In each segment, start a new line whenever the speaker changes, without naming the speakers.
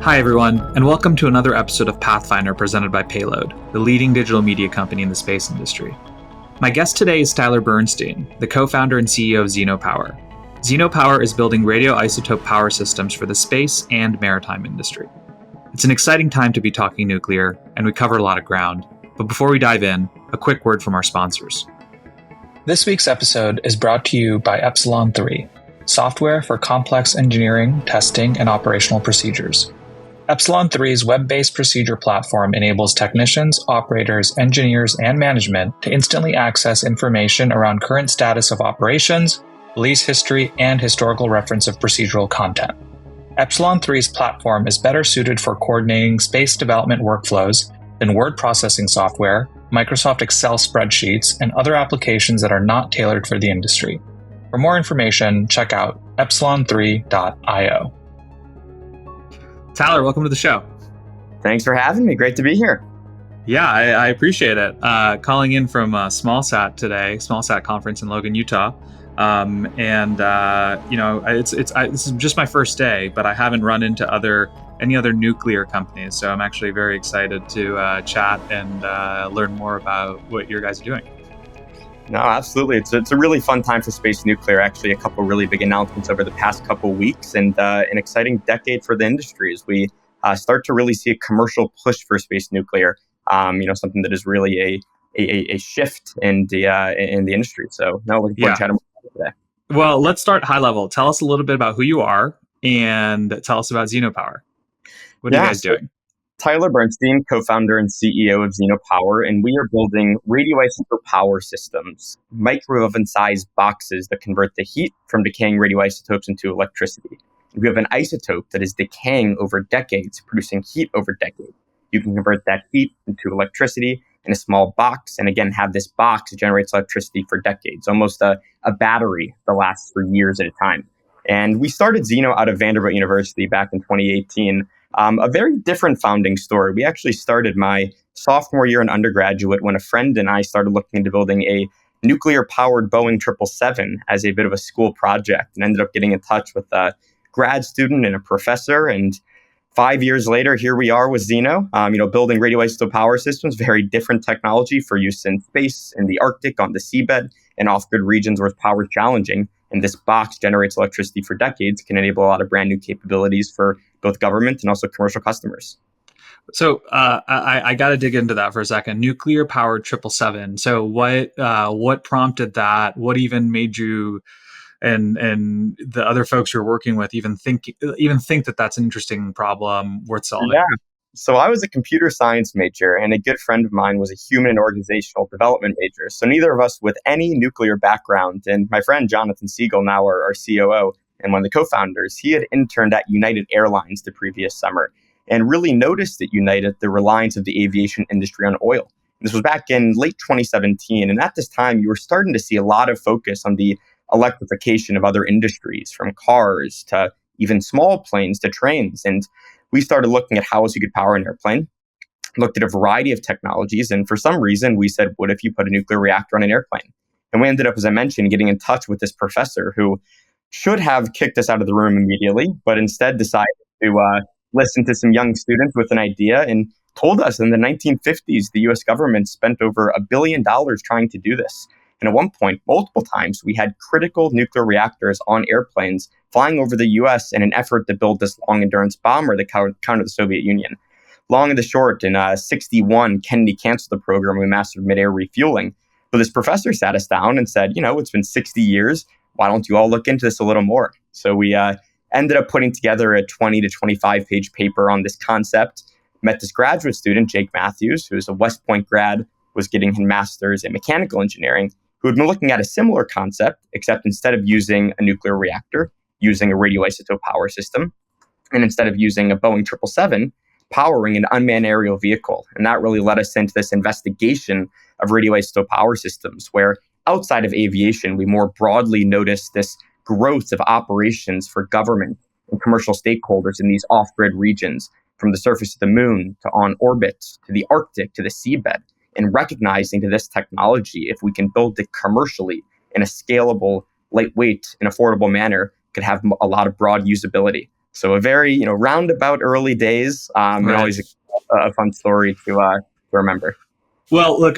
Hi, everyone, and welcome to another episode of Pathfinder presented by Payload, the leading digital media company in the space industry. My guest today is Tyler Bernstein, the co-founder and CEO of Zeno Power. Zeno Power is building radioisotope power systems for the space and maritime industry. It's an exciting time to be talking nuclear, and we cover a lot of ground. But before we dive in, a quick word from our sponsors. This week's episode is brought to you by Epsilon3, software for complex engineering, testing, and operational procedures. Epsilon3's web-based procedure platform enables technicians, operators, engineers, and management to instantly access information around current status of operations, release history, and historical reference of procedural content. Epsilon3's platform is better suited for coordinating space development workflows than word processing software, Microsoft Excel spreadsheets, and other applications that are not tailored for the industry. For more information, check out epsilon3.io. Tyler, welcome to the show.
Thanks for having me. Great to be here.
Yeah, I appreciate it. Calling in from SmallSat today, SmallSat conference in Logan, Utah. This is just my first day, but I haven't run into any other nuclear companies. So I'm actually very excited to chat and learn more about what your guys are doing.
No, absolutely. It's a really fun time for space nuclear. Actually, a couple really big announcements over the past couple weeks, and an exciting decade for the industry as we start to really see a commercial push for space nuclear. Something that is really a shift in the industry. So, no, looking forward to chatting about it today.
Well, let's start high level. Tell us a little bit about who you are, and tell us about Zeno Power. What are you guys doing?
Tyler Bernstein, co-founder and CEO of Zeno Power, and we are building radioisotope power systems, microwave-sized boxes that convert the heat from decaying radioisotopes into electricity. We have an isotope that is decaying over decades, producing heat over decades. You can convert that heat into electricity in a small box, and again, have this box that generates electricity for decades, almost a battery that lasts for years at a time. And we started Zeno out of Vanderbilt University back in 2018. A very different founding story. We actually started my sophomore year in undergraduate when a friend and I started looking into building a nuclear-powered Boeing 777 as a bit of a school project, and ended up getting in touch with a grad student and a professor. And 5 years later, here we are with Zeno, building radioisotope power systems, very different technology for use in space, in the Arctic, on the seabed, and off-grid regions where power is challenging. And this box generates electricity for decades, can enable a lot of brand new capabilities for both government and also commercial customers.
So I got to dig into that for a second. Nuclear powered 777. So what prompted that? What even made you and the other folks you're working with even think that that's an interesting problem worth solving?
Yeah. So I was a computer science major, and a good friend of mine was a human and organizational development major. So neither of us with any nuclear background. And my friend Jonathan Siegel, now our COO and one of the co-founders, he had interned at United Airlines the previous summer and really noticed at United the reliance of the aviation industry on oil. This was back in late 2017. And at this time, you were starting to see a lot of focus on the electrification of other industries, from cars to even small planes to trains. And we started looking at how else you could power an airplane, looked at a variety of technologies. And for some reason, we said, what if you put a nuclear reactor on an airplane? And we ended up, as I mentioned, getting in touch with this professor who should have kicked us out of the room immediately, but instead decided to listen to some young students with an idea and told us in the 1950s, the US government spent over $1 billion trying to do this. And at one point, multiple times, we had critical nuclear reactors on airplanes flying over the US in an effort to build this long-endurance bomber that countered the Soviet Union. Long and the short, in 1961, Kennedy canceled the program. We mastered mid-air refueling. But this professor sat us down and said, it's been 60 years. Why don't you all look into this a little more? So we ended up putting together a 20 to 25-page paper on this concept. Met this graduate student, Jake Matthews, who's a West Point grad, was getting his master's in mechanical engineering, who had been looking at a similar concept, except instead of using a nuclear reactor, using a radioisotope power system, and instead of using a Boeing 777, powering an unmanned aerial vehicle. And that really led us into this investigation of radioisotope power systems, where outside of aviation, we more broadly noticed this growth of operations for government and commercial stakeholders in these off-grid regions, from the surface of the moon to on orbit, to the Arctic, to the seabed. And recognizing to this technology, if we can build it commercially in a scalable, lightweight, and affordable manner, could have a lot of broad usability. So a very, roundabout early days, and
Right.
always a fun story to remember.
Well, look,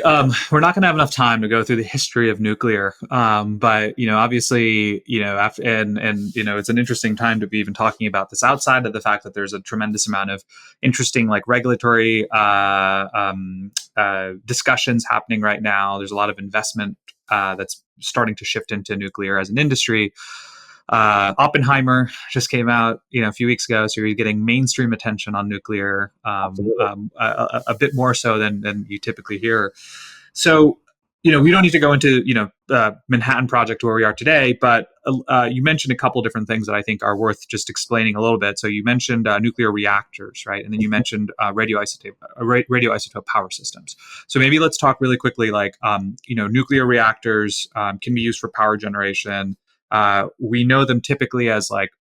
we're not going to have enough time to go through the history of nuclear, but obviously, after, and it's an interesting time to be even talking about this outside of the fact that there's a tremendous amount of interesting, like regulatory discussions happening right now. There's a lot of investment that's starting to shift into nuclear as an industry. Oppenheimer just came out, a few weeks ago, so you're getting mainstream attention on nuclear, a bit more so than you typically hear. So, we don't need to go into Manhattan Project where we are today, but you mentioned a couple of different things that I think are worth just explaining a little bit. So you mentioned nuclear reactors, right, and then you mentioned radioisotope power systems. So maybe let's talk really quickly, like nuclear reactors can be used for power generation. We know them typically as like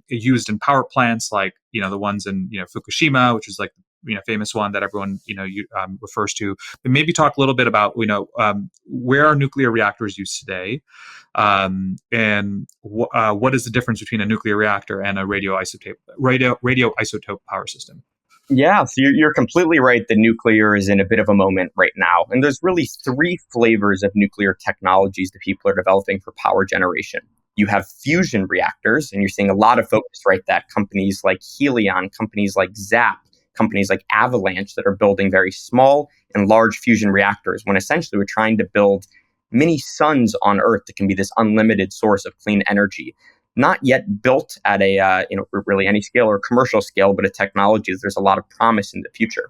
used in power plants, like the ones in Fukushima, which is like famous one that everyone refers to. But maybe talk a little bit about where are nuclear reactors used today, and what is the difference between a nuclear reactor and a radioisotope power system?
Yeah, so you're completely right that nuclear is in a bit of a moment right now. And there's really three flavors of nuclear technologies that people are developing for power generation. You have fusion reactors, and you're seeing a lot of focus, right? That companies like Helion, companies like ZAP, companies like Avalanche that are building very small and large fusion reactors when essentially we're trying to build mini suns on Earth that can be this unlimited source of clean energy. Not yet built at a really any scale or commercial scale, but a technology that there's a lot of promise in the future.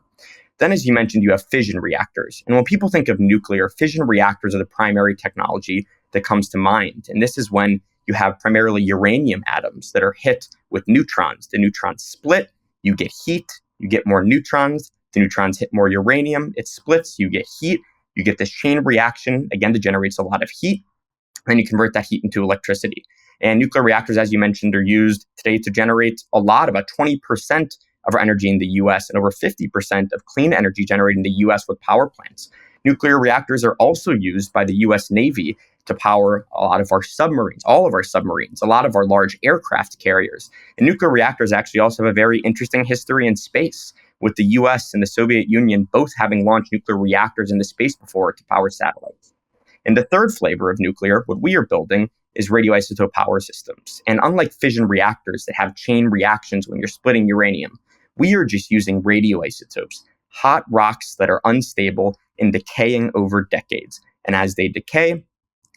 Then, as you mentioned, you have fission reactors. And when people think of nuclear, fission reactors are the primary technology that comes to mind. And this is when you have primarily uranium atoms that are hit with neutrons. The neutrons split, you get heat, you get more neutrons, the neutrons hit more uranium, it splits, you get heat, you get this chain reaction, again, that generates a lot of heat. Then you convert that heat into electricity. And nuclear reactors, as you mentioned, are used today to generate a lot, about 20% of our energy in the US and over 50% of clean energy generated in the US with power plants. Nuclear reactors are also used by the US Navy to power a lot of our submarines, all of our submarines, a lot of our large aircraft carriers. And nuclear reactors actually also have a very interesting history in space, with the US and the Soviet Union both having launched nuclear reactors into space before to power satellites. And the third flavor of nuclear, what we are building, is radioisotope power systems. And unlike fission reactors that have chain reactions when you're splitting uranium, we are just using radioisotopes, hot rocks that are unstable and decaying over decades. And as they decay,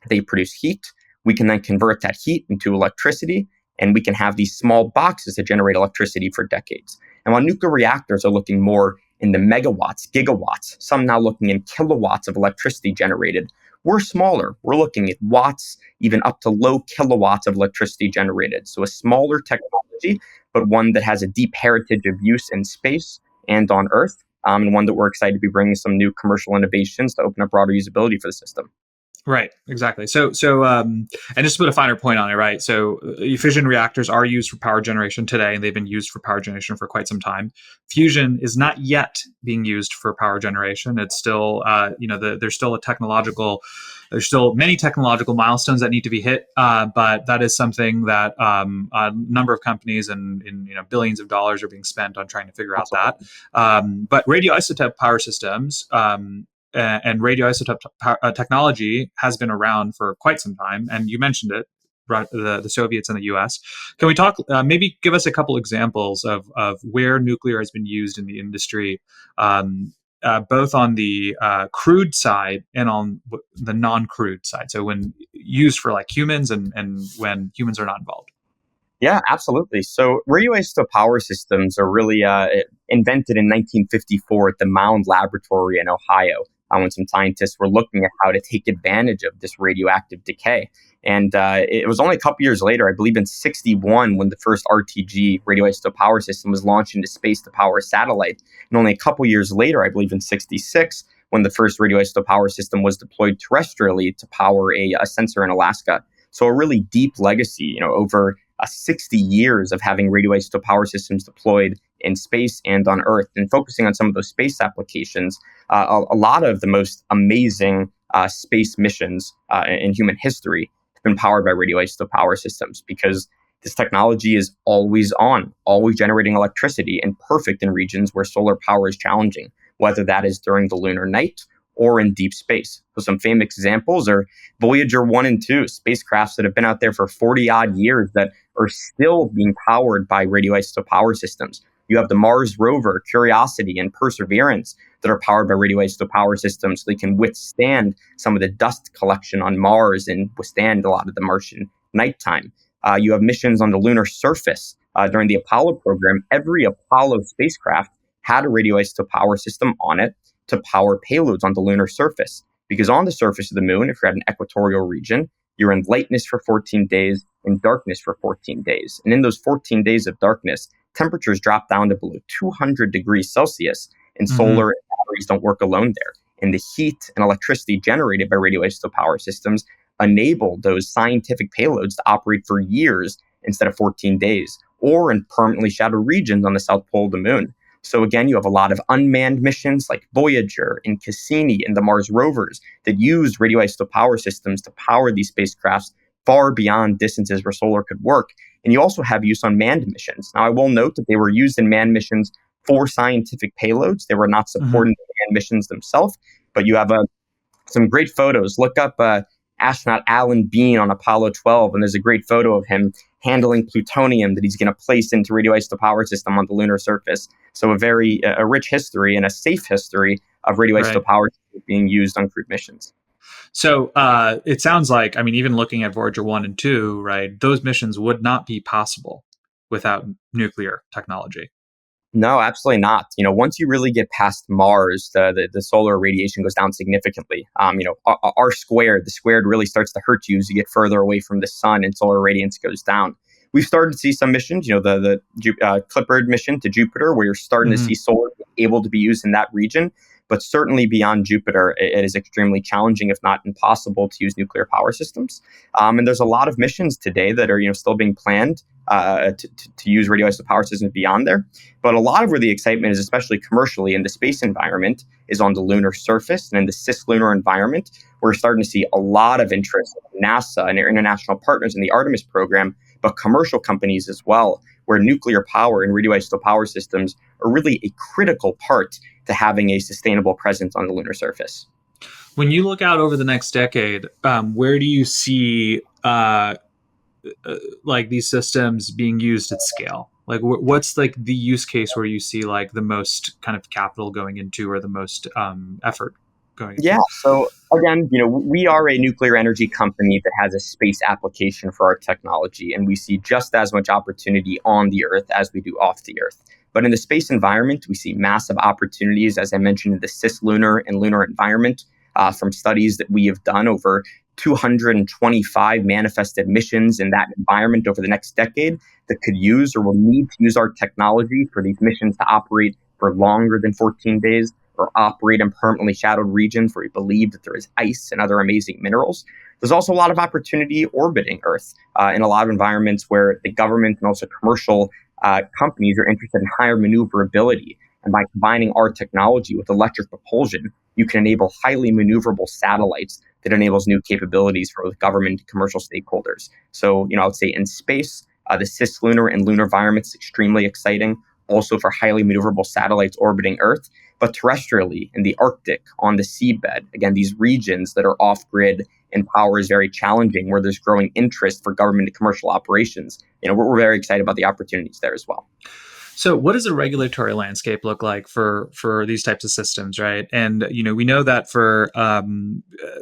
they produce heat. We can then convert that heat into electricity, and we can have these small boxes that generate electricity for decades. And while nuclear reactors are looking more in the megawatts, gigawatts, some now looking in kilowatts of electricity generated, we're smaller. We're looking at watts, even up to low kilowatts of electricity generated. So a smaller technology, but one that has a deep heritage of use in space and on Earth, and one that we're excited to be bringing some new commercial innovations to open up broader usability for the system.
Right, exactly. So, and just to put a finer point on it, right? So, fission reactors are used for power generation today, and they've been used for power generation for quite some time. Fusion is not yet being used for power generation. It's still, there's still many technological milestones that need to be hit, but that is something that a number of companies and billions of dollars are being spent on trying to figure out that. But radioisotope power systems. And radioisotope technology has been around for quite some time, and you mentioned it, the Soviets and the U.S. Can we talk? Maybe give us a couple examples of where nuclear has been used in the industry, both on the crude side and on the non-crude side. So when used for like humans and when humans are not involved.
Yeah, absolutely. So radioisotope power systems are really invented in 1954 at the Mound Laboratory in Ohio, when some scientists were looking at how to take advantage of this radioactive decay. And it was only a couple years later, I believe in 61, when the first RTG, radioisotope power system, was launched into space to power a satellite. And only a couple years later, I believe in 66, when the first radioisotope power system was deployed terrestrially to power a sensor in Alaska. So a really deep legacy, over 60 years of having radioisotope power systems deployed in space and on Earth, and focusing on some of those space applications. A lot of the most amazing space missions in human history have been powered by radioisotope power systems, because This technology is always on, always generating electricity, and perfect in regions where solar power is challenging, whether that is during the lunar night or in deep space. So some famous examples are Voyager 1 and 2, spacecrafts that have been out there for 40 odd years that are still being powered by radioisotope power systems. You have the Mars rover, Curiosity, and Perseverance that are powered by radioisotope power systems, so they can withstand some of the dust collection on Mars and withstand a lot of the Martian nighttime. You have missions on the lunar surface. During the Apollo program, every Apollo spacecraft had a radioisotope power system on it to power payloads on the lunar surface. Because on the surface of the moon, if you're at an equatorial region, you're in lightness for 14 days and darkness for 14 days. And in those 14 days of darkness, temperatures drop down to below 200 degrees Celsius, and solar and batteries don't work alone there. And the heat and electricity generated by radioisotope power systems enable those scientific payloads to operate for years instead of 14 days, or in permanently shadowed regions on the south pole of the moon. So again, you have a lot of unmanned missions like Voyager and Cassini and the Mars rovers that use radioisotope power systems to power these spacecrafts far beyond distances where solar could work. And you also have use on manned missions. Now, I will note that they were used in manned missions for scientific payloads. They were not supporting the manned missions themselves, but you have some great photos. Look up astronaut Alan Bean on Apollo 12, and there's a great photo of him handling plutonium that he's going to place into radioisotope power system on the lunar surface. So a rich history and a safe history of radioisotope power being used on crewed missions.
So it sounds like, I mean, even looking at Voyager 1 and 2, right, those missions would not be possible without nuclear technology.
No, absolutely not. Once you really get past Mars, the solar radiation goes down significantly. R squared, the squared really starts to hurt you as you get further away from the sun and solar radiance goes down. We've started to see some missions, the Clipper mission to Jupiter, where you're starting to see solar able to be used in that region. But certainly beyond Jupiter, it is extremely challenging, if not impossible, to use nuclear power systems. And there's a lot of missions today that are still being planned to use radioisotope power systems beyond there. But a lot of where the excitement is, especially commercially in the space environment, is on the lunar surface and in the cislunar environment. We're starting to see a lot of interest in NASA and their international partners in the Artemis program, but commercial companies as well, where nuclear power and radioisotope power systems are really a critical part to having a sustainable presence on the lunar surface.
When you look out over the next decade, where do you see like these systems being used at scale? Like what's like the use case where you see like the most kind of capital going into, or the most effort going into?
Yeah. So again, we are a nuclear energy company that has a space application for our technology, and we see just as much opportunity on the Earth as we do off the Earth. But in the space environment, we see massive opportunities, as I mentioned, in the cislunar and lunar environment, from studies that we have done over 225 manifested missions in that environment over the next decade that could use or will need to use our technology for these missions to operate for longer than 14 days or operate in permanently shadowed regions where we believe that there is ice and other amazing minerals. There's also a lot of opportunity orbiting Earth in a lot of environments where the government and also commercial companies are interested in higher maneuverability. And by combining our technology with electric propulsion, you can enable highly maneuverable satellites that enables new capabilities for both government and commercial stakeholders. So, I would say in space, the cislunar and lunar environment is extremely exciting, also for highly maneuverable satellites orbiting Earth. But terrestrially, in the Arctic, on the seabed, again, these regions that are off-grid and power is very challenging, where there's growing interest for government and commercial operations. We're very excited about the opportunities there as well.
So what does the regulatory landscape look like for these types of systems, right? And, we know that for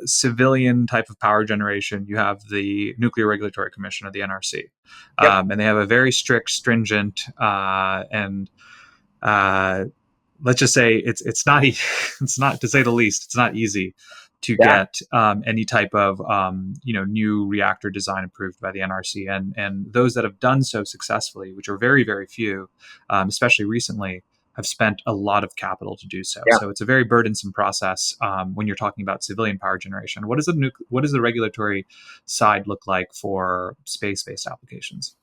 civilian type of power generation, you have the Nuclear Regulatory Commission, or the NRC.
Yep.
And they have a very strict, stringent, and let's just say it's not it's not, to say the least, it's not easy to get any type of new reactor design approved by the NRC, and those that have done so successfully, which are very, very few, especially recently, have spent a lot of capital to do so.
Yeah.
So it's a very burdensome process when you're talking about civilian power generation. What does the regulatory side look like for space-based applications?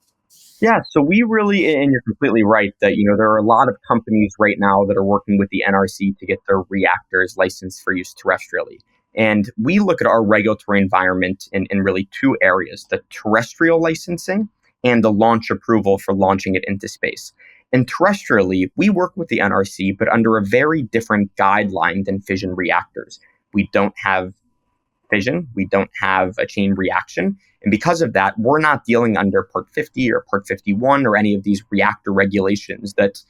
Yeah, so we really, and you're completely right that, there are a lot of companies right now that are working with the NRC to get their reactors licensed for use terrestrially. And we look at our regulatory environment in really two areas: the terrestrial licensing and the launch approval for launching it into space. And terrestrially, we work with the NRC, but under a very different guideline than fission reactors. We don't have fission, we don't have a chain reaction. And because of that, we're not dealing under Part 50 or Part 51 or any of these reactor regulations that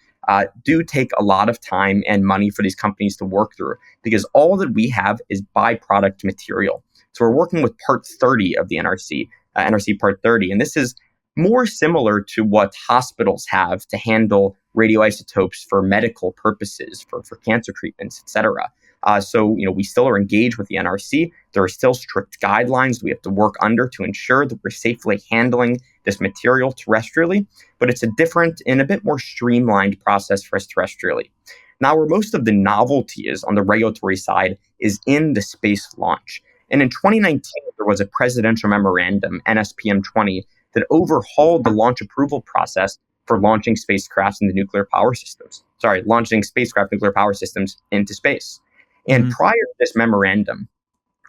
do take a lot of time and money for these companies to work through, because all that we have is byproduct material. So we're working with Part 30 of the NRC, NRC Part 30, and this is more similar to what hospitals have to handle radioisotopes for medical purposes, for cancer treatments, et cetera. So, we still are engaged with the NRC. There are still strict guidelines we have to work under to ensure that we're safely handling this material terrestrially, but it's a different and a bit more streamlined process for us terrestrially. Now, where most of the novelty is on the regulatory side is in the space launch. And in 2019, there was a presidential memorandum, NSPM 20, that overhauled the launch approval process for launching spacecraft into nuclear power systems. Launching spacecraft nuclear power systems into space. And prior to this memorandum,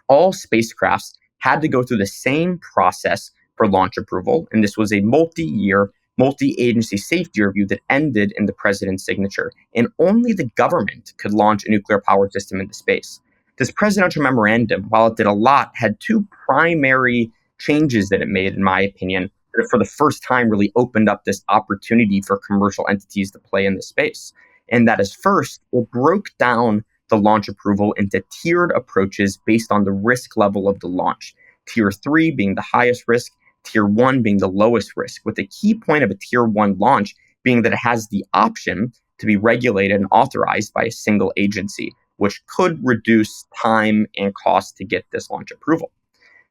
all spacecrafts had to go through the same process for launch approval. And this was a multi-year, multi-agency safety review that ended in the president's signature. And only the government could launch a nuclear power system into space. This presidential memorandum, while it did a lot, had two primary changes that it made, in my opinion, that for the first time really opened up this opportunity for commercial entities to play in this space. And that is, first, it broke down the launch approval into tiered approaches based on the risk level of the launch. Tier 3 being the highest risk, Tier 1 being the lowest risk, with the key point of a Tier 1 launch being that it has the option to be regulated and authorized by a single agency, which could reduce time and cost to get this launch approval.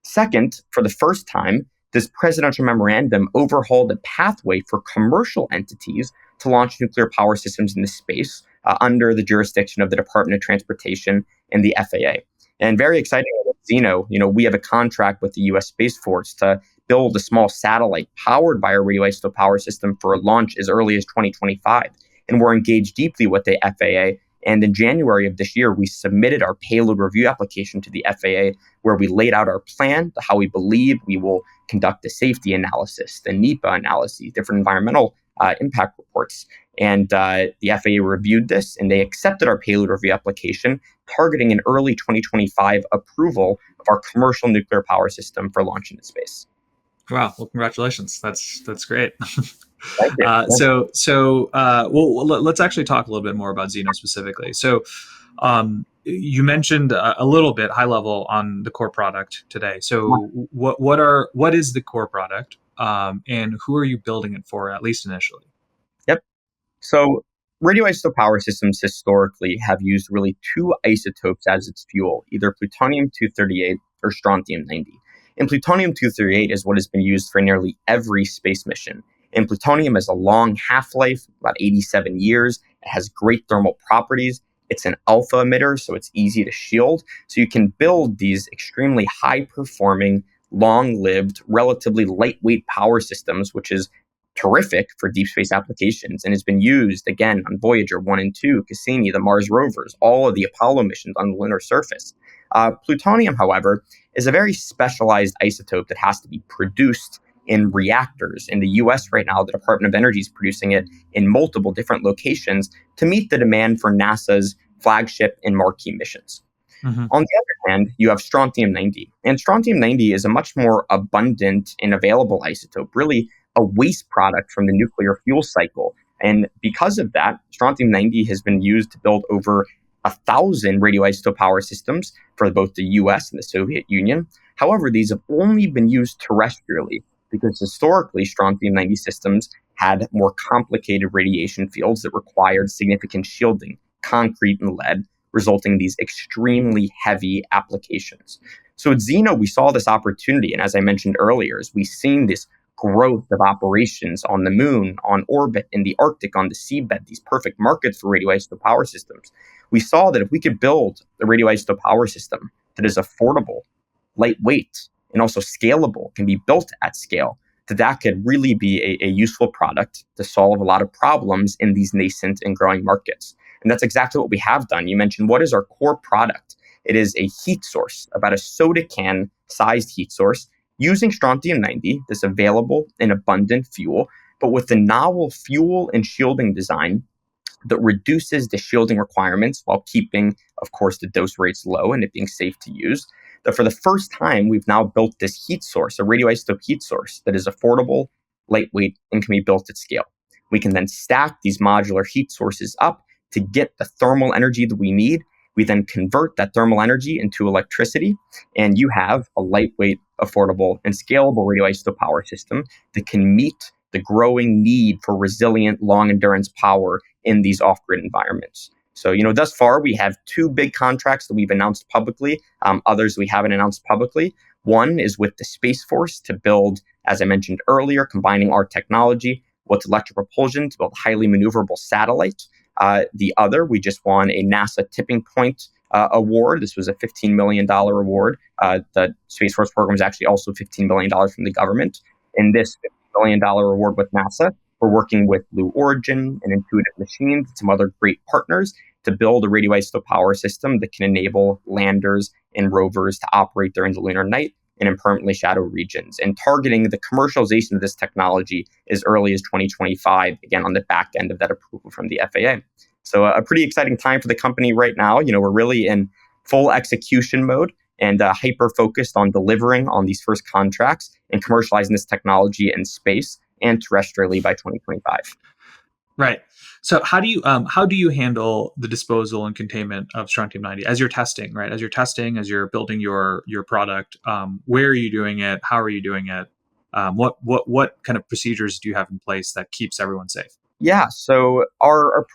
Second, for the first time, this presidential memorandum overhauled a pathway for commercial entities to launch nuclear power systems into space under the jurisdiction of the Department of Transportation and the FAA. And very exciting with Zeno, we have a contract with the U.S. Space Force to build a small satellite powered by our radioisotope power system for a launch as early as 2025. And we're engaged deeply with the FAA. And in January of this year, we submitted our payload review application to the FAA, where we laid out our plan, how we believe we will conduct the safety analysis, the NEPA analyses, different environmental impact reports. And the FAA reviewed this, and they accepted our payload review application, targeting an early 2025 approval of our commercial nuclear power system for launch into space.
Wow! Well, congratulations. That's great.
Thank you.
Let's actually talk a little bit more about Zeno specifically. So, you mentioned a little bit high level on the core product today. So, what is the core product, and who are you building it for, at least initially?
Yep. So, radioisotope power systems historically have used really two isotopes as its fuel, either plutonium-238 or strontium-90. And plutonium-238 is what has been used for nearly every space mission. And plutonium has a long half-life, about 87 years. It has great thermal properties. It's an alpha emitter, so it's easy to shield. So you can build these extremely high-performing, long-lived, relatively lightweight power systems, which is terrific for deep space applications, and has been used, again, on Voyager 1 and 2, Cassini, the Mars rovers, all of the Apollo missions on the lunar surface. Plutonium, however, is a very specialized isotope that has to be produced in reactors. In the US right now, the Department of Energy is producing it in multiple different locations to meet the demand for NASA's flagship and marquee missions. Mm-hmm. On the other hand, you have strontium-90. And strontium-90 is a much more abundant and available isotope, really a waste product from the nuclear fuel cycle. And because of that, strontium-90 has been used to build over 1,000 radioisotope power systems for both the US and the Soviet Union. However, these have only been used terrestrially because historically strontium-90 systems had more complicated radiation fields that required significant shielding, concrete and lead, resulting in these extremely heavy applications. So at Zeno, we saw this opportunity, and as I mentioned earlier, as we've seen this growth of operations on the moon, on orbit, in the Arctic, on the seabed, these perfect markets for radioisotope power systems. We saw that if we could build a radioisotope power system that is affordable, lightweight, and also scalable, can be built at scale, that could really be a useful product to solve a lot of problems in these nascent and growing markets. And that's exactly what we have done. You mentioned, what is our core product? It is a heat source, about a soda can sized heat source. using strontium-90, this available and abundant fuel, but with the novel fuel and shielding design that reduces the shielding requirements while keeping, of course, the dose rates low and it being safe to use. That for the first time, we've now built this heat source, a radioisotope heat source that is affordable, lightweight, and can be built at scale. We can then stack these modular heat sources up to get the thermal energy that we need. We then convert that thermal energy into electricity, and you have a lightweight, affordable, and scalable radioisotope power system that can meet the growing need for resilient, long-endurance power in these off-grid environments. So, thus far, we have 2 big contracts that we've announced publicly. Others we haven't announced publicly. One is with the Space Force to build, as I mentioned earlier, combining our technology with electric propulsion to build a highly maneuverable satellite. The other, we just won a NASA Tipping Point award. This was a $15 million award. The Space Force program is actually also $15 million from the government. In this $15 million award with NASA, we're working with Blue Origin and Intuitive Machines and some other great partners to build a radioisotope power system that can enable landers and rovers to operate during the lunar night and in permanently shadowed regions, and targeting the commercialization of this technology as early as 2025, again, on the back end of that approval from the FAA. So a pretty exciting time for the company right now. We're really in full execution mode and hyper-focused on delivering on these first contracts and commercializing this technology in space and terrestrially by 2025.
Right. So how do you handle the disposal and containment of strontium-90 as you're testing, right? As you're building your product, where are you doing it? How are you doing it? What kind of procedures do you have in place that keeps everyone safe?
Yeah, so our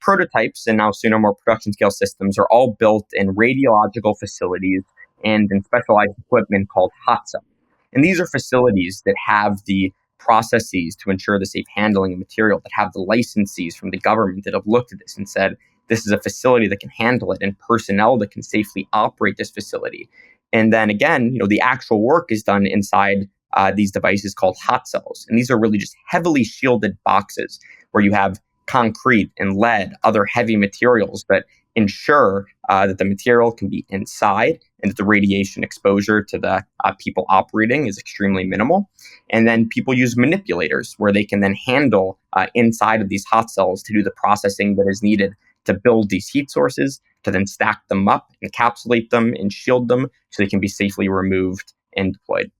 prototypes and now sooner more production scale systems are all built in radiological facilities and in specialized equipment called hot cells. And these are facilities that have the processes to ensure the safe handling of material, that have the licensees from the government that have looked at this and said, this is a facility that can handle it and personnel that can safely operate this facility. And then again, the actual work is done inside these devices called hot cells. And these are really just heavily shielded boxes where you have concrete and lead, other heavy materials that ensure that the material can be inside and that the radiation exposure to the people operating is extremely minimal. And then people use manipulators where they can then handle inside of these hot cells to do the processing that is needed to build these heat sources, to then stack them up, encapsulate them, and shield them so they can be safely removed and deployed.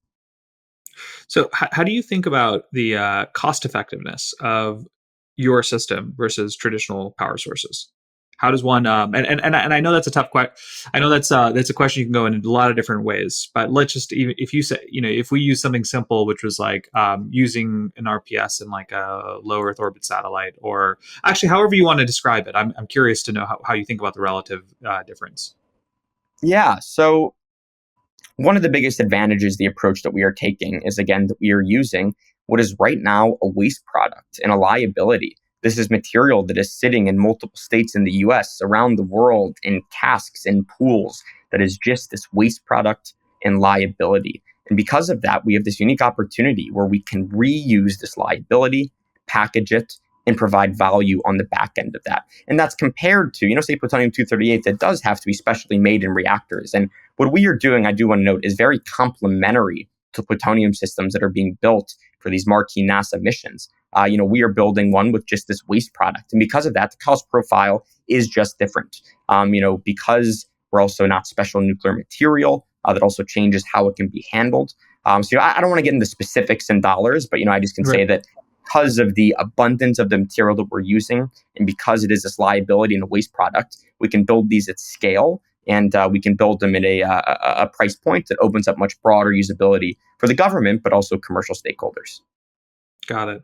So how do you think about the cost effectiveness of your system versus traditional power sources? How does one and I know that's a tough question. I know that's a question you can go in a lot of different ways. But let's just, even if you say, if we use something simple, which was like using an RPS in like a low Earth orbit satellite, or actually however you want to describe it. I'm curious to know how you think about the relative difference.
Yeah, so one of the biggest advantages, the approach that we are taking is, again, that we are using what is right now a waste product and a liability. This is material that is sitting in multiple states in the US, around the world, in casks, in pools, that is just this waste product and liability. And because of that, we have this unique opportunity where we can reuse this liability, package it, and provide value on the back end of that. And that's compared to, say, plutonium-238 that does have to be specially made in reactors. And what we are doing, I do want to note, is very complementary to plutonium systems that are being built for these marquee NASA missions. We are building one with just this waste product. And because of that, the cost profile is just different. Because we're also not special nuclear material, that also changes how it can be handled. I don't want to get into specifics in dollars, but, I just can say that because of the abundance of the material that we're using, and because it is this liability and a waste product, we can build these at scale, and we can build them at a price point that opens up much broader usability for the government, but also commercial stakeholders.
Got it.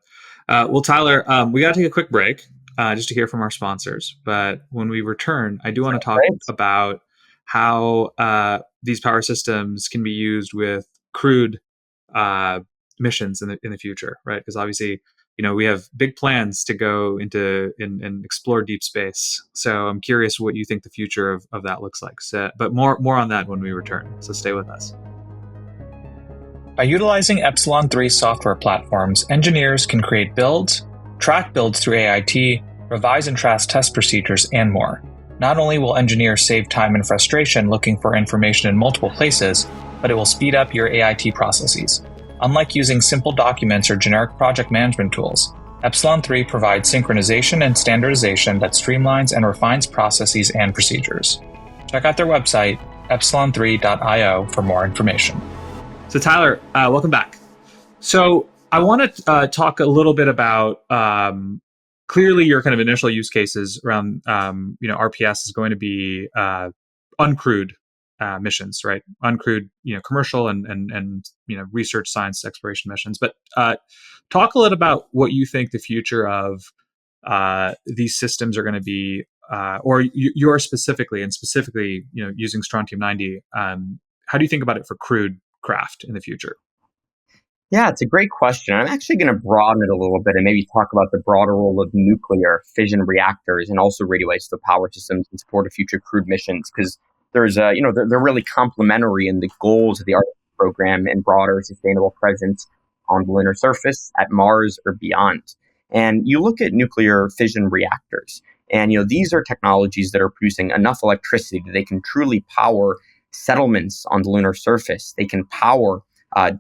Well, Tyler, we got to take a quick break just to hear from our sponsors. But when we return, I do want to talk about how these power systems can be used with crewed missions in the future, right? Because obviously, we have big plans to go into and explore deep space. So I'm curious what you think the future of that looks like. So, but more on that when we return. So stay with us. By utilizing Epsilon3 software platforms, engineers can create builds, track builds through AIT, revise and trace test procedures, and more. Not only will engineers save time and frustration looking for information in multiple places, but it will speed up your AIT processes. Unlike using simple documents or generic project management tools, Epsilon3 provides synchronization and standardization that streamlines and refines processes and procedures. Check out their website, epsilon3.io, for more information. So Tyler, welcome back. So I want to talk a little bit about clearly your kind of initial use cases around RPS is going to be uncrewed missions, right? Uncrewed, commercial and research, science, exploration missions. But talk a little about what you think the future of these systems are going to be, or you're specifically using strontium-90. How do you think about it for crewed craft in the future?
Yeah, it's a great question. I'm actually going to broaden it a little bit and maybe talk about the broader role of nuclear fission reactors and also radioisotope power systems in support of future crewed missions, because there's they're really complementary in the goals of the Artemis program and broader sustainable presence on the lunar surface, at Mars, or beyond. And you look at nuclear fission reactors, and these are technologies that are producing enough electricity that they can truly power settlements on the lunar surface. They can power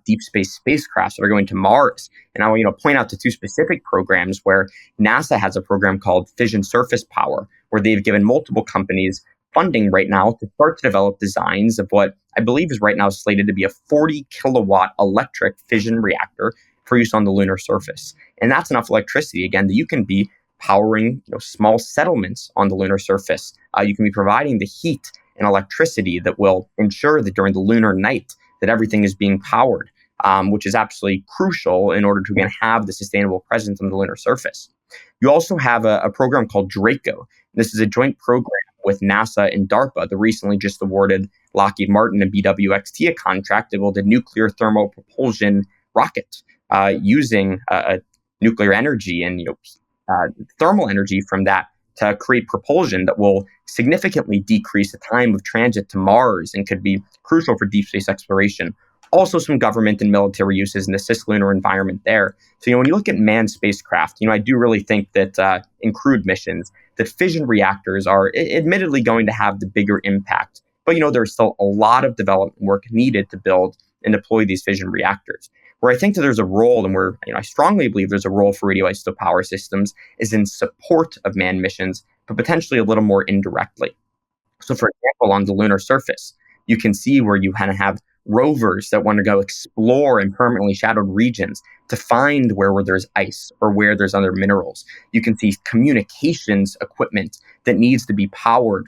deep space spacecrafts that are going to Mars. And I want point out to two specific programs where NASA has a program called Fission Surface Power, where they've given multiple companies funding right now to start to develop designs of what I believe is right now slated to be a 40 kilowatt electric fission reactor for use on the lunar surface. And that's enough electricity, again, that you can be powering small settlements on the lunar surface. You can be providing the heat and electricity that will ensure that during the lunar night that everything is being powered, which is absolutely crucial in order to again have the sustainable presence on the lunar surface. You also have a program called Draco. This is a joint program with NASA and DARPA that recently just awarded Lockheed Martin and BWXT a contract to build a nuclear thermal propulsion rocket using nuclear energy and thermal energy from that to create propulsion that will significantly decrease the time of transit to Mars and could be crucial for deep space exploration. Also, some government and military uses in the cislunar environment there. So, when you look at manned spacecraft, I do really think that in crewed missions, that fission reactors are admittedly going to have the bigger impact. But, there's still a lot of development work needed to build and deploy these fission reactors. Where I think that there's a role, and where I strongly believe there's a role for radioisotope power systems, is in support of manned missions, but potentially a little more indirectly. So, for example, on the lunar surface, you can see where you kind of have rovers that want to go explore in permanently shadowed regions to find where there's ice or where there's other minerals. You can see communications equipment that needs to be powered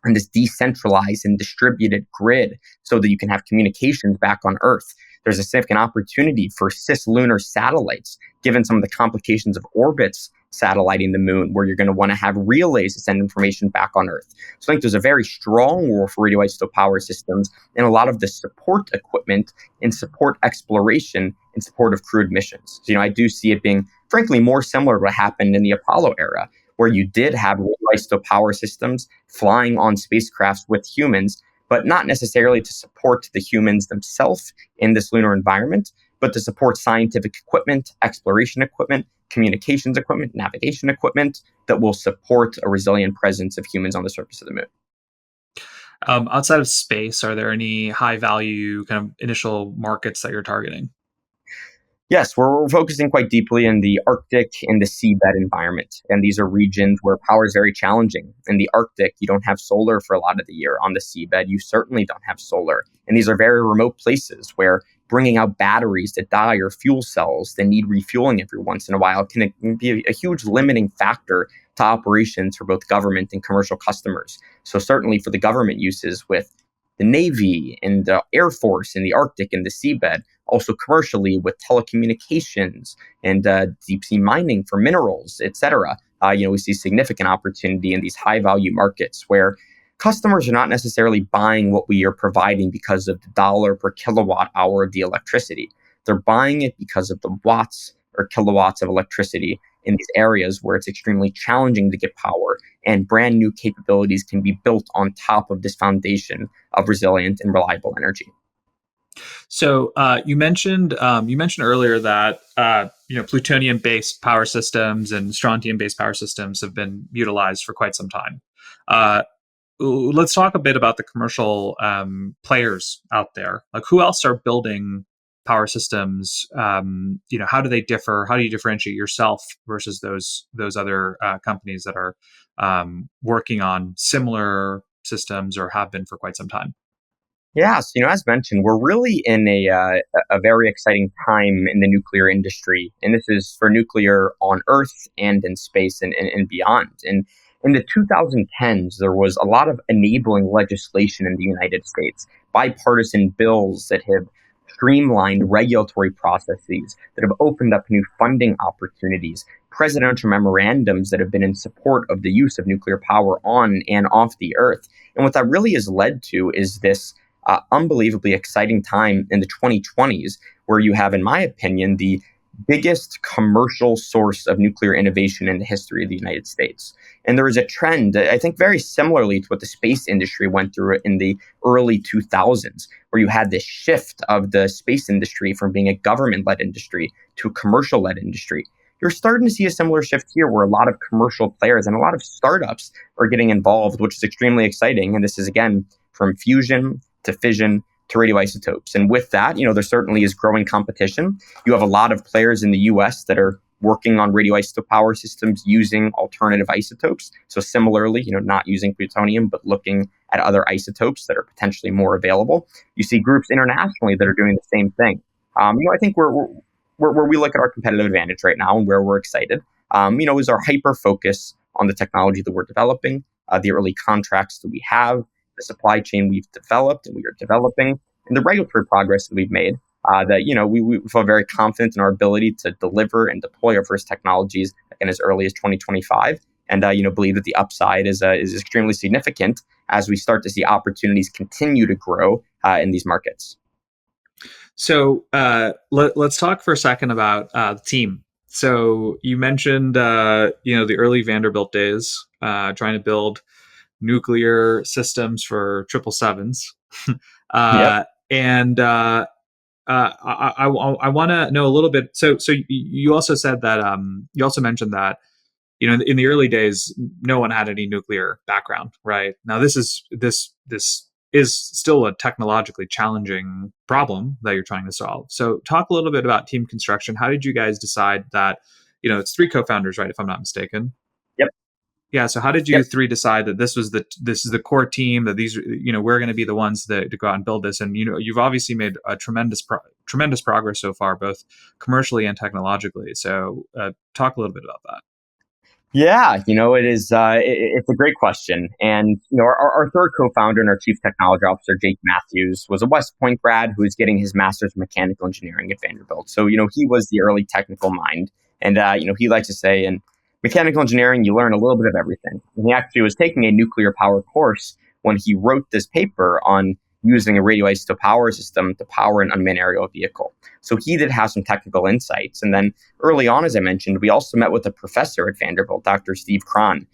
on this decentralized and distributed grid so that you can have communications back on Earth. There's a significant opportunity for cislunar satellites, given some of the complications of orbits satelliting the moon, where you're going to want to have relays to send information back on Earth. So I think there's a very strong role for radioisotope power systems and a lot of the support equipment in support exploration in support of crewed missions. So, I do see it being, frankly, more similar to what happened in the Apollo era, where you did have radioisotope power systems flying on spacecrafts with humans, but not necessarily to support the humans themselves in this lunar environment, but to support scientific equipment, exploration equipment, communications equipment, navigation equipment that will support a resilient presence of humans on the surface of the moon.
Outside of space, are there any high value kind of initial markets that you're targeting?
Yes, we're focusing quite deeply in the Arctic and the seabed environment. And these are regions where power is very challenging. In the Arctic, you don't have solar for a lot of the year. On the seabed, you certainly don't have solar. And these are very remote places where bringing out batteries that die or fuel cells that need refueling every once in a while can be a huge limiting factor to operations for both government and commercial customers. So certainly for the government uses with the Navy and the Air Force in the Arctic and the seabed, also commercially with telecommunications and deep sea mining for minerals, et cetera. We see significant opportunity in these high value markets where customers are not necessarily buying what we are providing because of the dollar per kilowatt hour of the electricity. They're buying it because of the watts or kilowatts of electricity in these areas where it's extremely challenging to get power, and brand new capabilities can be built on top of this foundation of resilient and reliable energy.
So you mentioned earlier that plutonium-based power systems and strontium-based power systems have been utilized for quite some time. let's talk a bit about the commercial players out there. Like, who else are building power systems? How do they differ? How do you differentiate yourself versus those other companies that are working on similar systems or have been for quite some time?
Yeah, so as mentioned, we're really in a very exciting time in the nuclear industry, and this is for nuclear on Earth and in space and beyond. And in the 2010s, there was a lot of enabling legislation in the United States, bipartisan bills that have streamlined regulatory processes, that have opened up new funding opportunities, presidential memorandums that have been in support of the use of nuclear power on and off the Earth. And what that really has led to is this unbelievably exciting time in the 2020s, where you have, in my opinion, the biggest commercial source of nuclear innovation in the history of the United States. And there is a trend, I think, very similarly to what the space industry went through in the early 2000s, where you had this shift of the space industry from being a government-led industry to a commercial-led industry. You're starting to see a similar shift here where a lot of commercial players and a lot of startups are getting involved, which is extremely exciting. And this is, again, from fusion to fission to radioisotopes. And with that, there certainly is growing competition. You have a lot of players in the US that are working on radioisotope power systems using alternative isotopes. So similarly, not using plutonium, but looking at other isotopes that are potentially more available. You see groups internationally that are doing the same thing. I think where we look at our competitive advantage right now and where we're excited, is our hyper focus on the technology that we're developing, the early contracts that we have, the supply chain we've developed and we are developing, and the regulatory progress that we've made, we feel very confident in our ability to deliver and deploy our first technologies again as early as 2025. And, believe that the upside is extremely significant as we start to see opportunities continue to grow in these markets.
So let's talk for a second about the team. So you mentioned, the early Vanderbilt days, trying to build nuclear systems for 777s.
Yep.
And I want to know a little bit. So you also said that you also mentioned that in the early days, no one had any nuclear background, right? Now this is still a technologically challenging problem that you're trying to solve. So talk a little bit about team construction. How did you guys decide that? It's three co-founders, right? If I'm not mistaken.
Yep.
Yeah. So how did you three decide that this is the core team, that these, we're going to be the ones to go out and build this? And, you've obviously made a tremendous progress so far, both commercially and technologically. So talk a little bit about that.
Yeah, it is. It's a great question, and our third co-founder and our chief technology officer, Jake Matthews, was a West Point grad who was getting his master's in mechanical engineering at Vanderbilt. So he was the early technical mind, and he likes to say in mechanical engineering you learn a little bit of everything. And he actually was taking a nuclear power course when he wrote this paper on using a radioisotope power system to power an unmanned aerial vehicle. So he did have some technical insights. And then early on, as I mentioned, we also met with a professor at Vanderbilt, Dr. Steve Cron.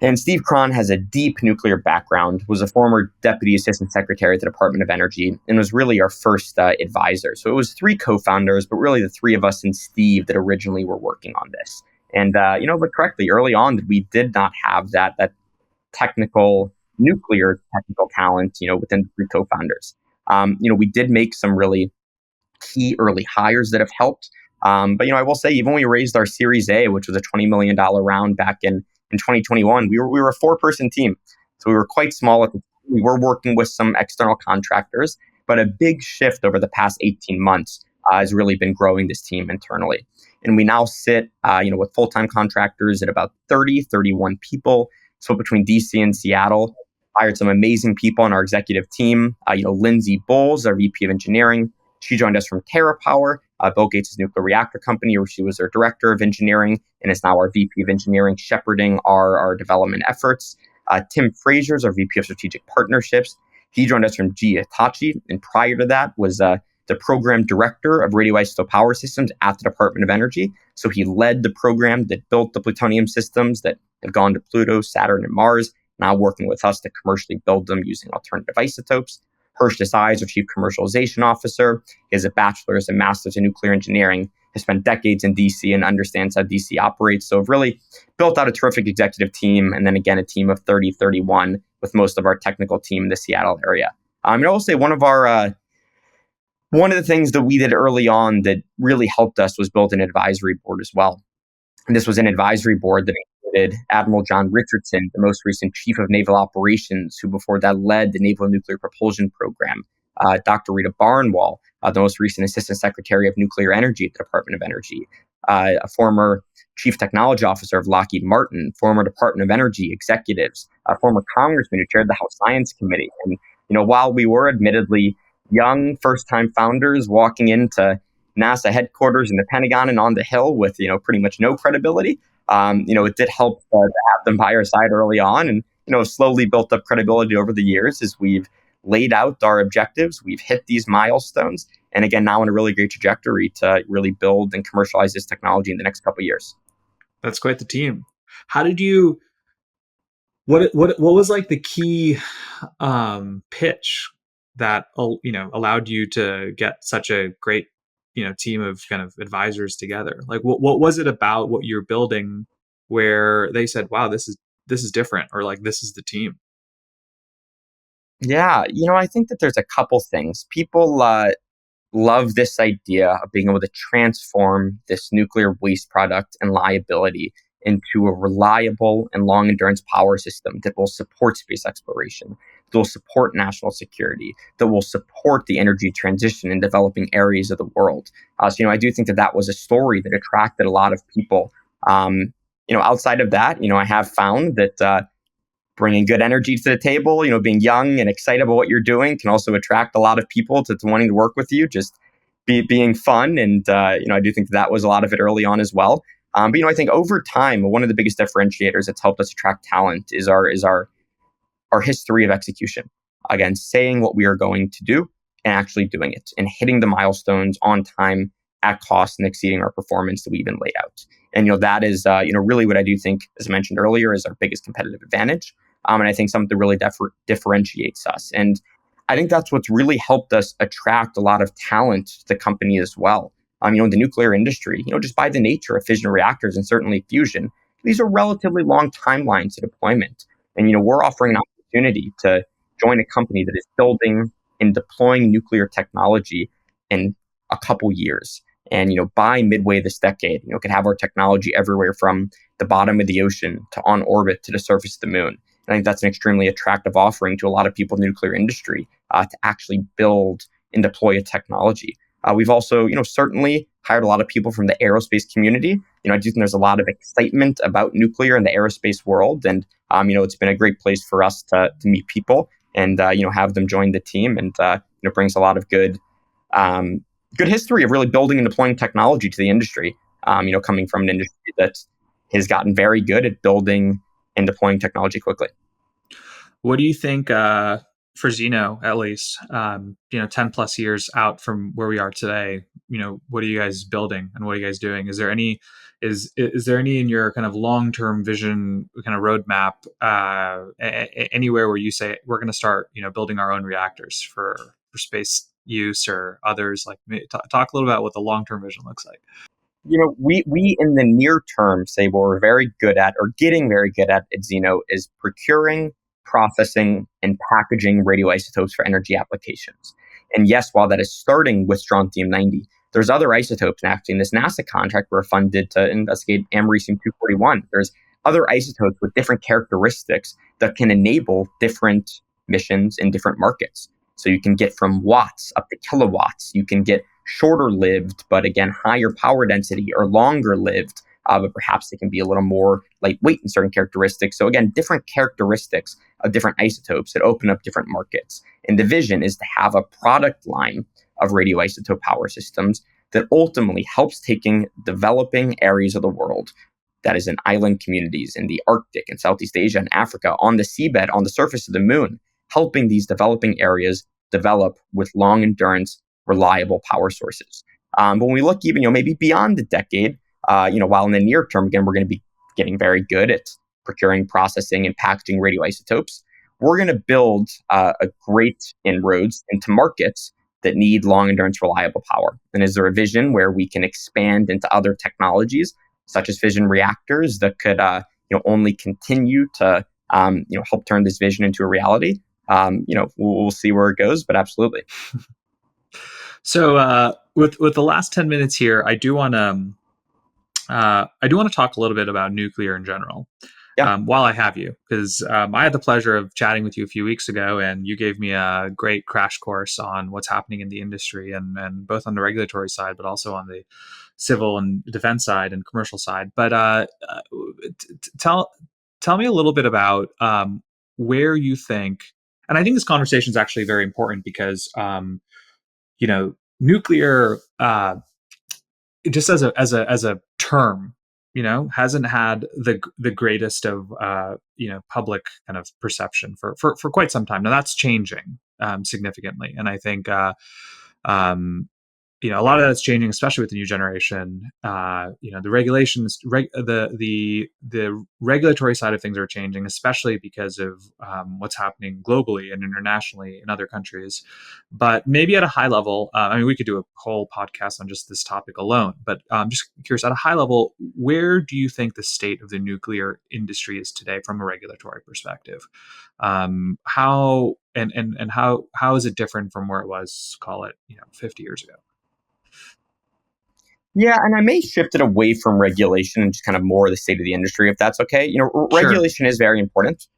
And Steve Cron has a deep nuclear background, was a former deputy assistant secretary at the Department of Energy, and was really our first advisor. So it was three co-founders, but really the three of us and Steve that originally were working on this. And, but correctly, early on, we did not have that nuclear technical talent, within the three co-founders. We did make some really key early hires that have helped. But I will say, even when we raised our Series A, which was a $20 million round back in 2021, we were a 4-person team. So we were quite small. We were working with some external contractors, but a big shift over the past 18 months has really been growing this team internally. And we now sit, with full-time contractors at about 31 people. So between DC and Seattle, hired some amazing people on our executive team. Lindsay Bowles, our VP of engineering. She joined us from TerraPower, Bill Gates' nuclear reactor company, where she was our director of engineering and is now our VP of engineering, shepherding our development efforts. Tim Fraser is our VP of strategic partnerships. He joined us from GE Hitachi, and prior to that was the program director of radioisotope power systems at the Department of Energy. So he led the program that built the plutonium systems that have gone to Pluto, Saturn, and Mars, now working with us to commercially build them using alternative isotopes. Hersh Desai is our chief commercialization officer. He has a bachelor's and master's in nuclear engineering. has spent decades in DC and understands how DC operates. So I've really built out a terrific executive team, and then again, a team of 30, 31 with most of our technical team in the Seattle area. And I will say one of the things that we did early on that really helped us was build an advisory board as well. And this was an advisory board that included Admiral John Richardson, the most recent Chief of Naval Operations, who before that led the Naval Nuclear Propulsion Program, Dr. Rita Barnwell, the most recent Assistant Secretary of Nuclear Energy at the Department of Energy, a former Chief Technology Officer of Lockheed Martin, former Department of Energy executives, a former congressman who chaired the House Science Committee. And, while we were admittedly young first-time founders walking into NASA headquarters in the Pentagon and on the Hill with, pretty much no credibility, it did help to have them by our side early on, and, slowly built up credibility over the years as we've laid out our objectives. We've hit these milestones. And again, now in a really great trajectory to really build and commercialize this technology in the next couple of years.
That's quite the team. How did you, what was like the key pitch that, allowed you to get such a great, team of kind of advisors together? Like what was it about what you're building where they said, wow, this is different, or like, this is the team?
Yeah, I think that there's a couple things. People love this idea of being able to transform this nuclear waste product and liability into a reliable and long endurance power system that will support space exploration, that will support national security, that will support the energy transition in developing areas of the world. So, I do think that was a story that attracted a lot of people. Outside of that, I have found that bringing good energy to the table, being young and excited about what you're doing can also attract a lot of people to wanting to work with you, just being fun. And, I do think that was a lot of it early on as well. But, I think over time, one of the biggest differentiators that's helped us attract talent is our history of execution. Again, saying what we are going to do and actually doing it and hitting the milestones on time, at cost, and exceeding our performance that we even laid out. And, that is, really what I do think, as I mentioned earlier, is our biggest competitive advantage. And I think something that really differentiates us. And I think that's what's really helped us attract a lot of talent to the company as well. In the nuclear industry, just by the nature of fission reactors and certainly fusion, these are relatively long timelines to deployment. And, we're offering an opportunity to join a company that is building and deploying nuclear technology in a couple years. And, by midway this decade, could have our technology everywhere from the bottom of the ocean to on orbit to the surface of the moon. And I think that's an extremely attractive offering to a lot of people in the nuclear industry to actually build and deploy a technology. We've also, certainly hired a lot of people from the aerospace community. I do think there's a lot of excitement about nuclear in the aerospace world. And, it's been a great place for us to meet people and, have them join the team. And, brings a lot of good history of really building and deploying technology to the industry, coming from an industry that has gotten very good at building and deploying technology quickly.
What do you think, for Zeno, at least, 10 plus years out from where we are today, what are you guys building and what are you guys doing? Is there any in your kind of long-term vision kind of roadmap, anywhere where you say we're going to start, building our own reactors for space use or others? Like, talk a little about what the long-term vision looks like.
We in the near term say what we're very good at, or getting very good at Zeno, is procuring, processing, and packaging radioisotopes for energy applications. And yes, while that is starting with strontium-90, there's other isotopes. And actually, in this NASA contract, we're funded to investigate americium-241. There's other isotopes with different characteristics that can enable different missions in different markets. So you can get from watts up to kilowatts. You can get shorter lived, but again, higher power density, or longer lived, but perhaps they can be a little more lightweight in certain characteristics. So again, different characteristics of different isotopes that open up different markets. And the vision is to have a product line of radioisotope power systems that ultimately helps taking developing areas of the world, that is in island communities in the Arctic and Southeast Asia and Africa, on the seabed, on the surface of the moon, helping these developing areas develop with long endurance, reliable power sources. When we look even, maybe beyond the decade, while in the near term, again, we're going to be getting very good at procuring, processing, and packaging radioisotopes, we're going to build a great inroads into markets that need long endurance, reliable power? And is there a vision where we can expand into other technologies, such as fission reactors, that could only continue to help turn this vision into a reality? We'll see where it goes, but absolutely.
So with the last 10 minutes here, I do want to talk a little bit about nuclear in general.
Yeah.
While I have you, because I had the pleasure of chatting with you a few weeks ago, and you gave me a great crash course on what's happening in the industry, and both on the regulatory side, but also on the civil and defense side and commercial side. But tell me a little bit about where you think, and I think this conversation is actually very important because nuclear, just as a term, hasn't had the greatest of public kind of perception for quite some time now. That's changing significantly, and I think a lot of that's changing, especially with the new generation. The regulations, the regulatory side of things are changing, especially because of what's happening globally and internationally in other countries. But maybe at a high level, we could do a whole podcast on just this topic alone. But I'm just curious, at a high level, where do you think the state of the nuclear industry is today from a regulatory perspective? How is it different from where it was, call it, 50 years ago?
Yeah, and I may shift it away from regulation and just kind of more the state of the industry, if that's okay. Regulation is very important,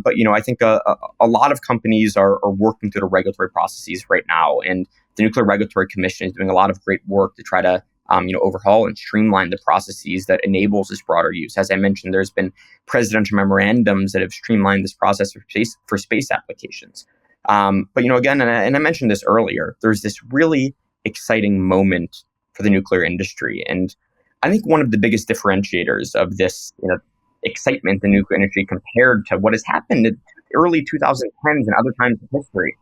but I think a lot of companies are working through the regulatory processes right now, and the Nuclear Regulatory Commission is doing a lot of great work to try to overhaul and streamline the processes that enables this broader use. As I mentioned, there's been presidential memorandums that have streamlined this process for space applications. But again, and I mentioned this earlier, there's this really exciting moment for the nuclear industry. And I think one of the biggest differentiators of this excitement in the nuclear industry compared to what has happened in the early 2010s and other times in history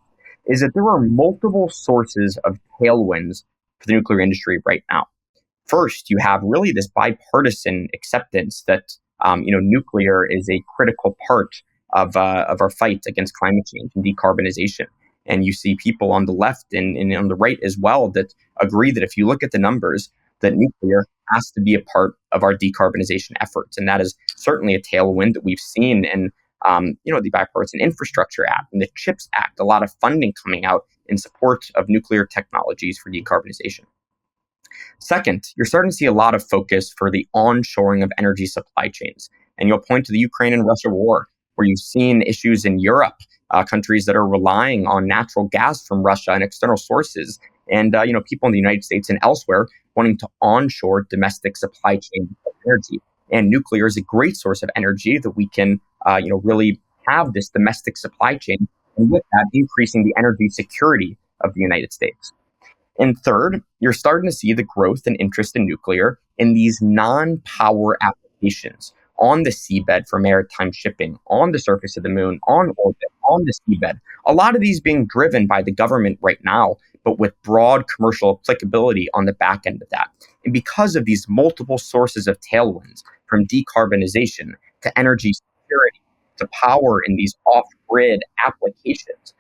is that there are multiple sources of tailwinds for the nuclear industry right now. First, you have really this bipartisan acceptance that nuclear is a critical part of our fight against climate change and decarbonization. And you see people on the left and on the right as well that agree that if you look at the numbers, that nuclear has to be a part of our decarbonization efforts. And that is certainly a tailwind that we've seen in the Bipartisan Infrastructure Act and the CHIPS Act, a lot of funding coming out in support of nuclear technologies for decarbonization. Second, you're starting to see a lot of focus for the onshoring of energy supply chains. And you'll point to the Ukraine and Russia war, where you've seen issues in Europe, countries that are relying on natural gas from Russia and external sources, and people in the United States and elsewhere wanting to onshore domestic supply chain of energy. And nuclear is a great source of energy that we can, really have this domestic supply chain, and with that, increasing the energy security of the United States. And third, you're starting to see the growth and interest in nuclear in these non-power applications on the seabed for maritime shipping, on the surface of the moon, on orbit, on the seabed. A lot of these being driven by the government right now, but with broad commercial applicability on the back end of that. And because of these multiple sources of tailwinds, from decarbonization to energy security to power in these off-grid applications,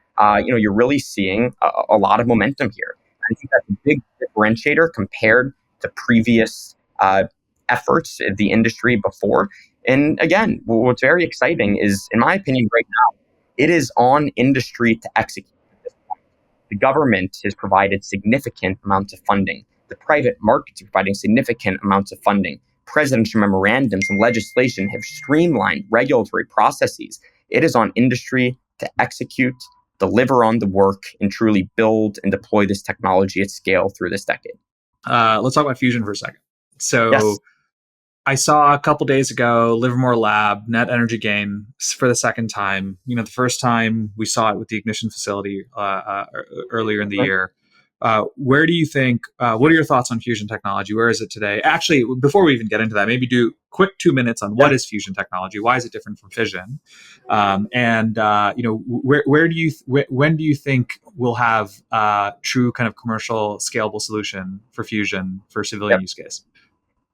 you're really seeing a lot of momentum here. I think that's a big differentiator compared to previous efforts of the industry before. And again, what's very exciting is, in my opinion, right now, it is on industry to execute at this point. The government has provided significant amounts of funding. The private markets are providing significant amounts of funding. Presidential memorandums and legislation have streamlined regulatory processes. It is on industry to execute, deliver on the work, and truly build and deploy this technology at scale through this decade.
Let's talk about fusion for a second. So
Yes.
I saw a couple days ago Livermore Lab net energy gain for the second time. The first time we saw it with the ignition facility earlier in the year. Where do you think, what are your thoughts on fusion technology? Where is it today? Actually, before we even get into that, maybe do quick 2 minutes on what is fusion technology? Why is it different from fission? When do you think we'll have true kind of commercial scalable solution for fusion for civilian use case?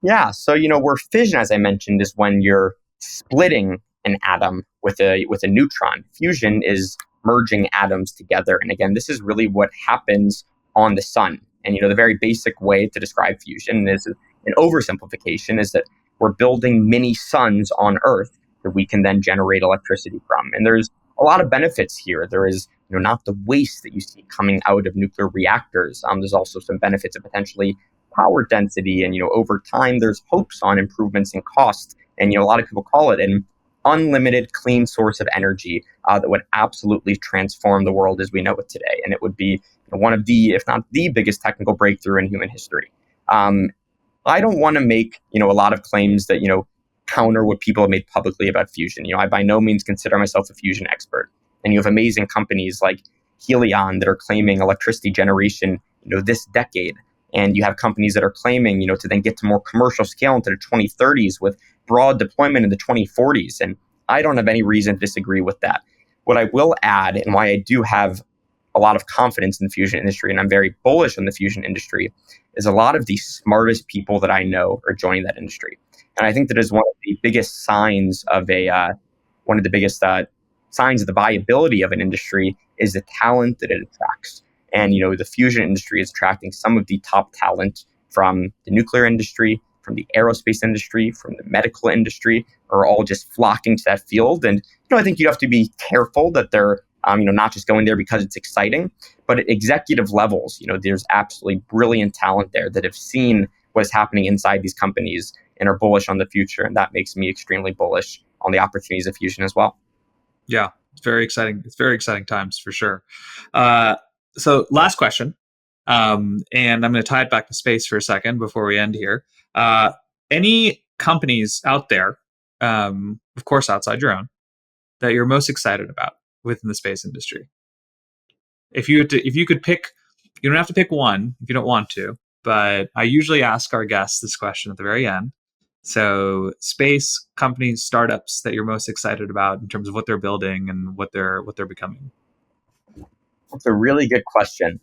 Yeah. So, where fission, as I mentioned, is when you're splitting an atom with a neutron. Fusion is merging atoms together. And again, this is really what happens on the sun. And, the very basic way to describe fusion is an oversimplification is that we're building mini suns on Earth that we can then generate electricity from. And there's a lot of benefits here. There is, not the waste that you see coming out of nuclear reactors. There's also some benefits of potentially power density. And, over time, there's hopes on improvements in cost. And, a lot of people call it an unlimited clean source of energy that would absolutely transform the world as we know it today. And it would be one of the, if not the biggest technical breakthrough in human history. I don't want to make, a lot of claims that, counter what people have made publicly about fusion. I by no means consider myself a fusion expert. And you have amazing companies like Helion that are claiming electricity generation, this decade. And you have companies that are claiming, to then get to more commercial scale into the 2030s with broad deployment in the 2040s. And I don't have any reason to disagree with that. What I will add, and why I do have a lot of confidence in the fusion industry, and I'm very bullish on the fusion industry, is a lot of the smartest people that I know are joining that industry. And I think that is one of the biggest signs of signs of the viability of an industry is the talent that it attracts. And, the fusion industry is attracting some of the top talent from the nuclear industry, from the aerospace industry, from the medical industry, are all just flocking to that field. And, I think you have to be careful that they're, not just going there because it's exciting, but at executive levels, there's absolutely brilliant talent there that have seen what's happening inside these companies and are bullish on the future. And that makes me extremely bullish on the opportunities of fusion as well.
Yeah, it's very exciting. It's very exciting times for sure. So last question, and I'm going to tie it back to space for a second before we end here. Any companies out there, of course outside your own, that you're most excited about within the space industry? If you could pick, you don't have to pick one if you don't want to, but I usually ask our guests this question at the very end. So space companies, startups that you're most excited about in terms of what they're building and what they're becoming.
That's a really good question.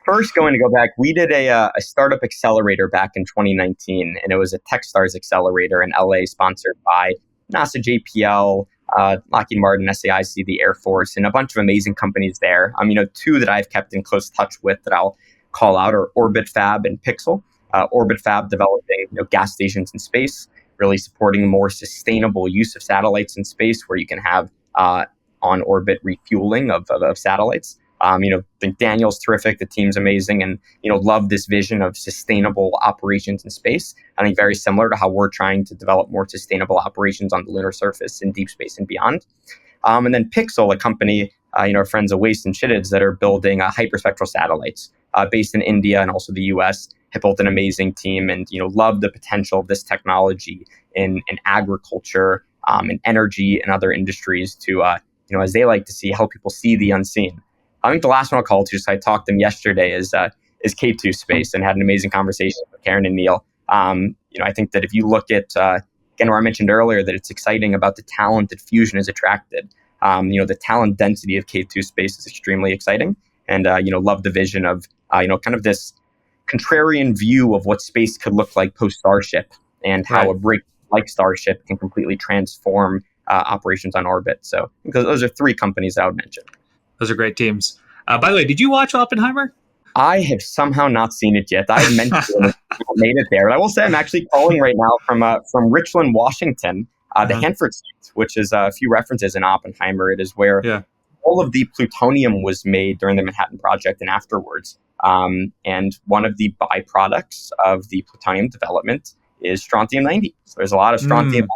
First, going to go back, we did a startup accelerator back in 2019, and it was a Techstars accelerator in LA, sponsored by NASA, JPL, Lockheed Martin, SAIC, the Air Force, and a bunch of amazing companies there. Two that I've kept in close touch with that I'll call out are Orbit Fab and Pixel. Orbit Fab developing gas stations in space, really supporting more sustainable use of satellites in space, where you can have on-orbit refueling of satellites. I think Daniel's terrific. The team's amazing, and love this vision of sustainable operations in space. I think very similar to how we're trying to develop more sustainable operations on the lunar surface, in deep space, and beyond. And then Pixel, a company, our friends at Waste and Chittids, that are building hyperspectral satellites based in India and also the U.S. have built an amazing team, and love the potential of this technology in agriculture, and energy, and other industries to as they like to see, help people see the unseen. I think the last one I'll call to, just I talked to them yesterday, is K2 Space, and had an amazing conversation with Karen and Neil. I think that if you look at, again, where I mentioned earlier that it's exciting about the talent that fusion has attracted, the talent density of K2 Space is extremely exciting. And, love the vision of, kind of this contrarian view of what space could look like post-Starship, and how a break like Starship can completely transform operations on orbit. So because those are three companies that I would mention.
Those are great teams. By the way, did you watch Oppenheimer?
I have somehow not seen it yet. I had mentioned it, made it there. But I will say I'm actually calling right now from Richland, Washington, the Hanford site, which is a few references in Oppenheimer. It is where all of the plutonium was made during the Manhattan Project and afterwards. And one of the byproducts of the plutonium development is strontium-90. So there's a lot of strontium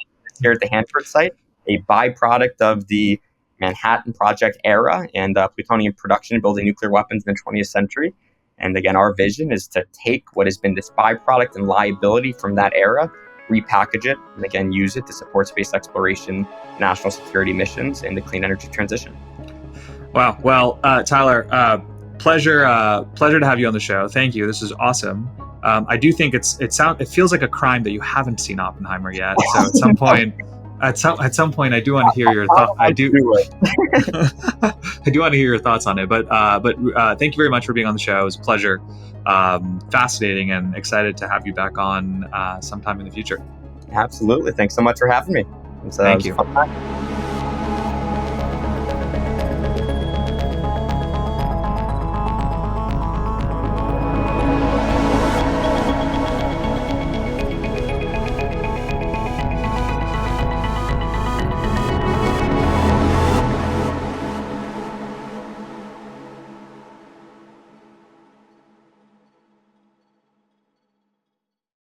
here at the Hanford site, a byproduct of the Manhattan Project era and plutonium production, building nuclear weapons in the 20th century. And again, our vision is to take what has been this byproduct and liability from that era, repackage it, and again, use it to support space exploration, national security missions, and the clean energy transition.
Wow. Well, Tyler, pleasure to have you on the show. Thank you. This is awesome. I do think it feels like a crime that you haven't seen Oppenheimer yet. So at some point, I do want to hear your thoughts. I do want to hear your thoughts on it. But thank you very much for being on the show. It was a pleasure. Fascinating, and excited to have you back on sometime in the future.
Absolutely. Thanks so much for having me.
Thank you.